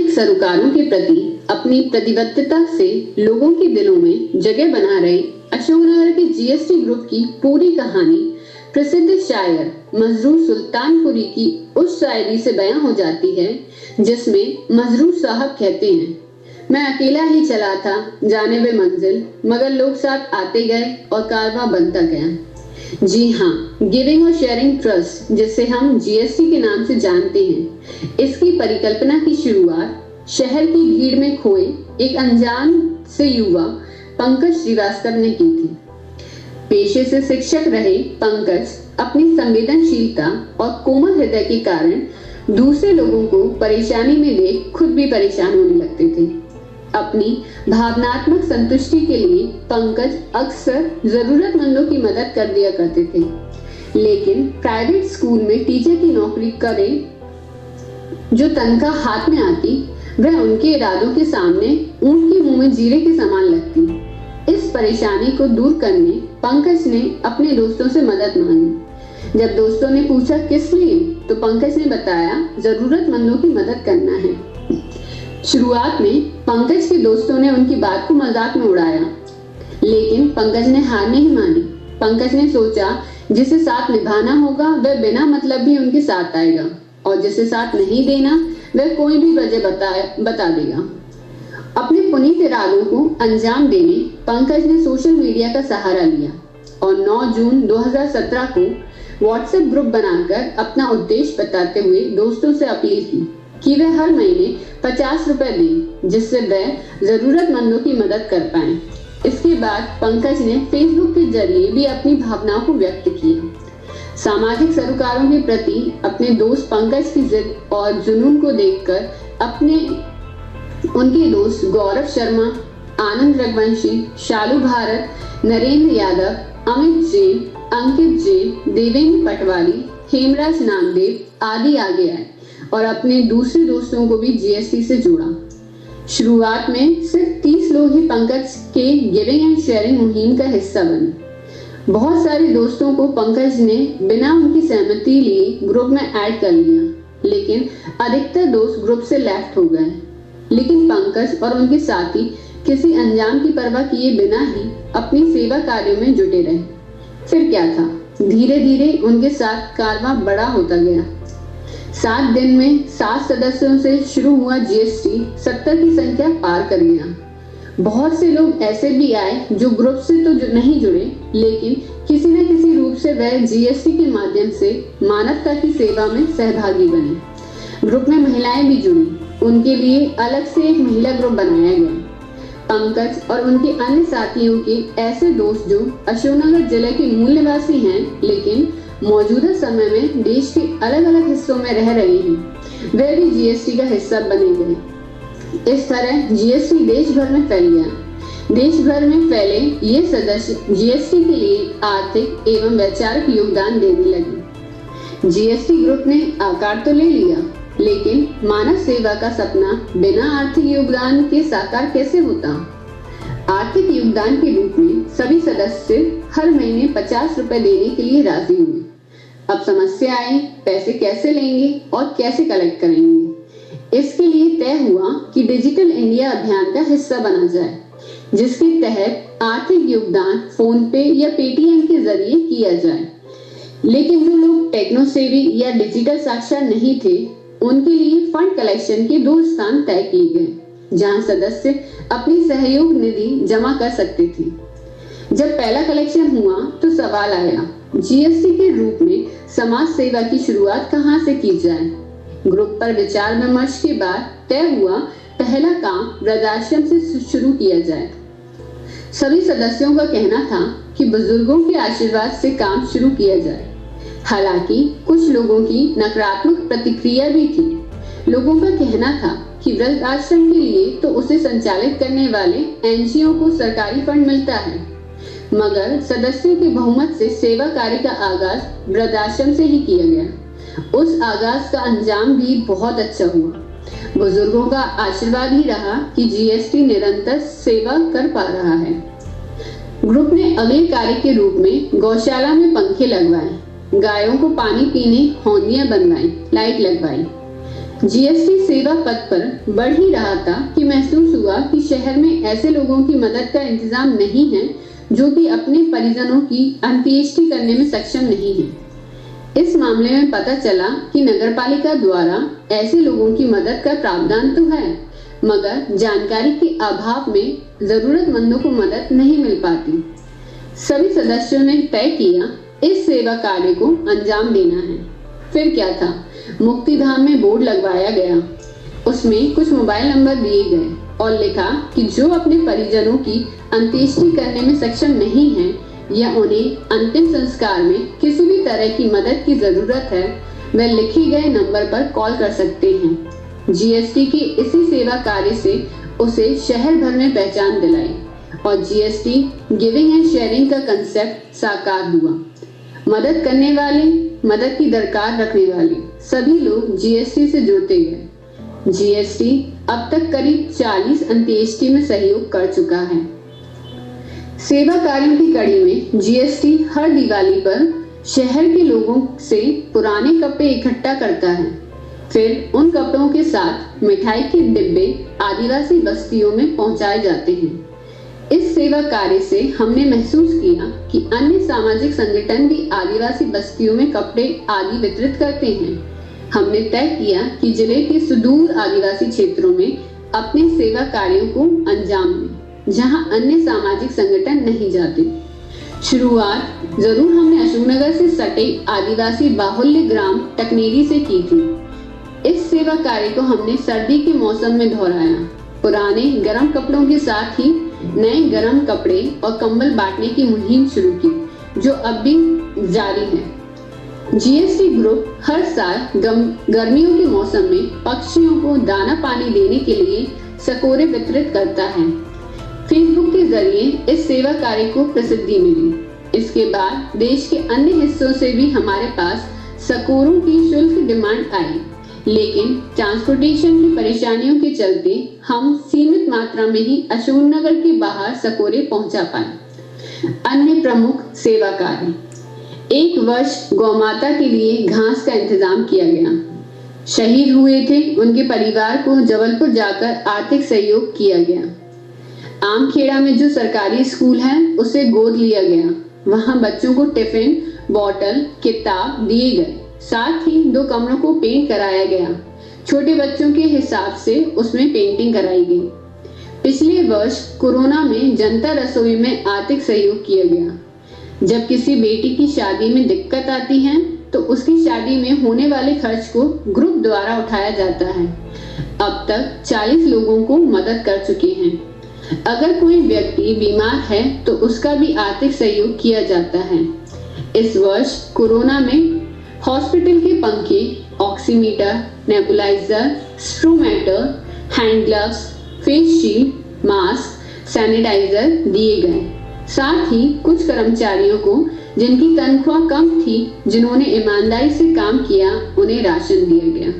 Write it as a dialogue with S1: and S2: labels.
S1: सामाजिक सरोकारों के प्रति अपनी प्रतिबद्धता से लोगों के दिलों में जगह बना रहे अशोकनगर के जीएसटी ग्रुप की पूरी कहानी प्रसिद्ध शायर मजरूर सुल्तानपुरी की उस शायरी से बयां हो जाती है जिसमें मजरूर साहब कहते हैं, मैं अकेला ही चला था जाने वे मंजिल, मगर लोग साथ आते गए और कारवां बनता गया। जी हाँ, गिविंग और शेयरिंग ट्रस्ट जिसे हम जीएसटी के नाम से जानते हैं, इसकी परिकल्पना की शुरुआत शहर की भीड़ में खोए एक अनजान से युवा पंकज श्रीवास्तव ने की थी। पेशे से शिक्षक रहे पंकज अपनी संवेदनशीलता और कोमल हृदय के कारण दूसरे लोगों को परेशानी में देख खुद भी परेशान होने लगते थे। अपनी भावनात्मक संतुष्टि के लिए पंकज अक्सर जरूरतमंदों की मदद कर दिया करते थे, लेकिन प्राइवेट स्कूल में टीचर की नौकरी करे जो तनख्वाह हाथ में आती, वह उनके इरादों के सामने ऊंट के मुंह में जीरे के समान लगती। इस परेशानी को दूर करने पंकज ने अपने दोस्तों से मदद मांगी। जब दोस्तों ने पूछा किस लिए, तो पंकज ने बताया जरूरतमंदों की मदद करना है। शुरुआत में पंकज के दोस्तों ने उनकी बात को मजाक में उड़ाया, लेकिन पंकज ने हार नहीं मानी। पंकज ने सोचा जिसे साथ निभाना होगा वह बिना मतलब भी उनके साथ आएगा, और जिसे साथ नहीं देना वह कोई भी वजह बता देगा। अपने पुनीत इरादों को अंजाम देने पंकज ने सोशल मीडिया का सहारा लिया और 9 जून 2017 को व्हाट्सएप ग्रुप बनाकर अपना उद्देश्य बताते हुए दोस्तों से अपील की कि वे हर महीने 50 रुपए दें, जिससे वह जरूरतमंदों की मदद कर पाएं। इसके बाद पंकज ने फेसबुक के जरिए भी अपनी भावनाओं को व्यक्त किया। सामाजिक सरोकारों के प्रति अपने दोस्त पंकज की जिद और जुनून को देखकर उनके दोस्त गौरव शर्मा, आनंद रघुवंशी, शालू भारत, नरेंद्र यादव, अमित जैन, अंकित जैन, देवेंद्र पटवारी, हेमराज नामदेव आदि आगे आए और अपने दूसरे दोस्तों को भी जीएसटी से जोड़ा। शुरुआत में सिर्फ 30 लोग ही पंकज के गिविंग एंड शेयरिंग मुहिम का हिस्सा बने। बहुत सारे दोस्तों को पंकज ने बिना उनकी सहमति लिए ग्रुप में ऐड कर लिया, लेकिन अधिकतर दोस्त ग्रुप से लेफ्ट हो गए। लेकिन पंकज और उनके साथी किसी अंजाम की परवाह किए बिना ही अपनी सेवा कार्यों में जुटे रहे। फिर क्या था, धीरे धीरे उनके साथ कारवां बड़ा होता गया। 7 दिन में 7 सदस्यों से शुरू हुआ जीएसटी 70 की संख्या पार कर गया। बहुत से लोग ऐसे भी आए जो ग्रुप से तो नहीं जुड़े, लेकिन किसी न किसी रूप से वह जीएसटी के माध्यम से मानवता की सेवा में सहभागी बने। ग्रुप में महिलाएं भी जुड़ी, उनके लिए अलग से एक महिला ग्रुप बनाया गया। पंकज और उनके अन्य साथियों के ऐसे दोस्त जो अशोकनगर जिले के मूल निवासी हैं, लेकिन मौजूदा समय में देश के अलग अलग हिस्सों में रह रहे हैं, वे भी जीएसटी का हिस्सा बने गए। इस तरह जीएसटी देश भर में फैल गया। देश भर में फैले ये सदस्य जीएसटी के लिए आर्थिक एवं वैचारिक योगदान देने लगे। जीएसटी ग्रुप ने आकार तो ले लिया, लेकिन मानव सेवा का सपना बिना आर्थिक योगदान के साकार कैसे होता? आर्थिक योगदान के रूप में सभी सदस्य हर महीने 50 रुपए देने के लिए राजी हुए। अब समस्या आई, पैसे कैसे लेंगे और कैसे कलेक्ट करेंगे? इसके लिए तय हुआ कि डिजिटल इंडिया अभियान का हिस्सा बना जाए, जिसके तहत आर्थिक योगदान फोन पे या पेटीएम के जरिए किया जाए। लेकिन जो लोग टेक्नो सेवी या डिजिटल साक्षर नहीं थे, उनके लिए फंड कलेक्शन के 2 स्थान तय किए गए, जहां सदस्य अपनी सहयोग निधि जमा कर सकते थे। जब पहला कलेक्शन हुआ तो सवाल आया, जीएसटी के रूप में समाज सेवा की शुरुआत कहां से की जाए? ग्रुप पर विचार विमर्श के बाद तय हुआ पहला काम वृद्धाश्रम से शुरू किया जाए। सभी सदस्यों का कहना था कि बुजुर्गों के आशीर्वाद से काम शुरू किया जाए। हालांकि कुछ लोगों की नकारात्मक प्रतिक्रिया भी थी। लोगों का कहना था कि वृद्ध आश्रम के लिए तो उसे संचालित करने वाले एनजीओ को सरकारी फंड मिलता है, मगर सदस्यों के बहुमत से सेवा कार्य का आगाज वृद्धाश्रम से ही किया गया। उस आगाज का अंजाम भी बहुत अच्छा हुआ। बुजुर्गों का आशीर्वाद ही रहा कि जीएसटी निरंतर सेवा कर पा रहा है। ग्रुप ने अगले कार्य के रूप में गौशाला में पंखे लगवाए, गायों को पानी पीने हौदियां बनवाई, लाइट लगवाई। जीएसटी सेवा पथ पर बढ़ ही रहा था कि महसूस हुआ कि शहर में ऐसे लोगों की मदद का इंतजाम नहीं है जो कि अपने परिजनों की अंत्येष्टि करने में सक्षम नहीं है। इस मामले में पता चला कि नगरपालिका द्वारा ऐसे लोगों की मदद का प्रावधान तो है, मगर जानकारी के अभाव में जरूरतमंदों को मदद नहीं मिल पाती। सभी सदस्यों ने तय किया इस सेवा कार्य को अंजाम देना है। फिर क्या था, मुक्तिधाम में बोर्ड लगवाया गया, उसमें कुछ मोबाइल नंबर दिए गए और लिखा कि जो अपने परिजनों की अंत्येष्टि करने में सक्षम नहीं है या उन्हें अंतिम संस्कार में किसी भी तरह की मदद की जरूरत है, वह लिखे गए नंबर पर कॉल कर सकते हैं। जीएसटी के इसी सेवा कार्य से उसे शहर भर में पहचान दिलाई और जीएसटी गिविंग एंड शेयरिंग का कंसेप्ट साकार हुआ। मदद करने वाले, मदद की दरकार रखने वाले सभी लोग जीएसटी से जुड़ते गए। जीएसटी अब तक करीब 40 अंत्येष्टि में सहयोग कर चुका है। सेवा कार्यों की कड़ी में जीएसटी हर दिवाली पर शहर के लोगों से पुराने कपड़े इकट्ठा करता है, फिर उन कपड़ों के साथ मिठाई के डिब्बे आदिवासी बस्तियों में पहुंचाए जाते हैं। इस सेवा कार्य से हमने महसूस किया कि अन्य सामाजिक संगठन भी आदिवासी बस्तियों में कपड़े आदि वितरित करते हैं। हमने तय किया कि जिले के सुदूर आदिवासी क्षेत्रों में अपने सेवा कार्यों को अंजाम दें, जहां अन्य सामाजिक संगठन नहीं जाते। शुरुआत जरूर हमने अशोकनगर से सटे आदिवासी बाहुल्य ग्राम टकनेरी से की थी। इस सेवा कार्य को हमने सर्दी के मौसम में दोहराया, पुराने गर्म कपड़ों के साथ ही नए गर्म कपड़े और कंबल बांटने की मुहिम शुरू की, जो अब भी जारी है। जीएसटी ग्रुप हर साल गर्मियों के मौसम में पक्षियों को दाना पानी देने के लिए सकोरे वितरित करता है। फेसबुक के जरिए इस सेवा कार्य को प्रसिद्धि मिली। इसके बाद देश के अन्य हिस्सों से भी हमारे पास सकोरों की शुल्क डिमांड आई, लेकिन ट्रांसपोर्टेशन की परेशानियों के चलते हम सीमित मात्रा में ही अशोकनगर के बाहर सकोरे पहुंचा पाए। अन्य प्रमुख सेवा कार्य, 1 वर्ष गौमाता के लिए घास का इंतजाम किया गया। शहीद हुए थे उनके परिवार को जबलपुर जाकर आर्थिक सहयोग किया गया। आमखेड़ा में जो सरकारी स्कूल है उसे गोद लिया गया, वहां बच्चों को टिफिन, बॉटल, किताब दिए गए। साथ ही 2 कमरों को पेंट कराया गया। छोटे बच्चों के हिसाब से उसमें पेंटिंग कराई गई। पिछले वर्ष कोरोना में जनता रसोई में आर्थिक सहयोग किया गया। जब किसी बेटी की शादी में दिक्कत आती है तो उसकी शादी में होने वाले खर्च को ग्रुप द्वारा उठाया जाता है। अब तक 40 लोगों को मदद कर चुके हैं। अगर कोई व्यक्ति बीमार है तो उसका भी आर्थिक सहयोग किया जाता है। इस वर्ष कोरोना में हॉस्पिटल के पंखे, ऑक्सीमीटर, नेबुलाइजर, स्ट्रोमेटर, hand gloves, face shield, mask, sanitiser दिए गए। साथ ही कुछ कर्मचारियों को जिनकी तनख्वाह कम थी, जिन्होंने ईमानदारी से काम किया, उन्हें राशन दिया गया।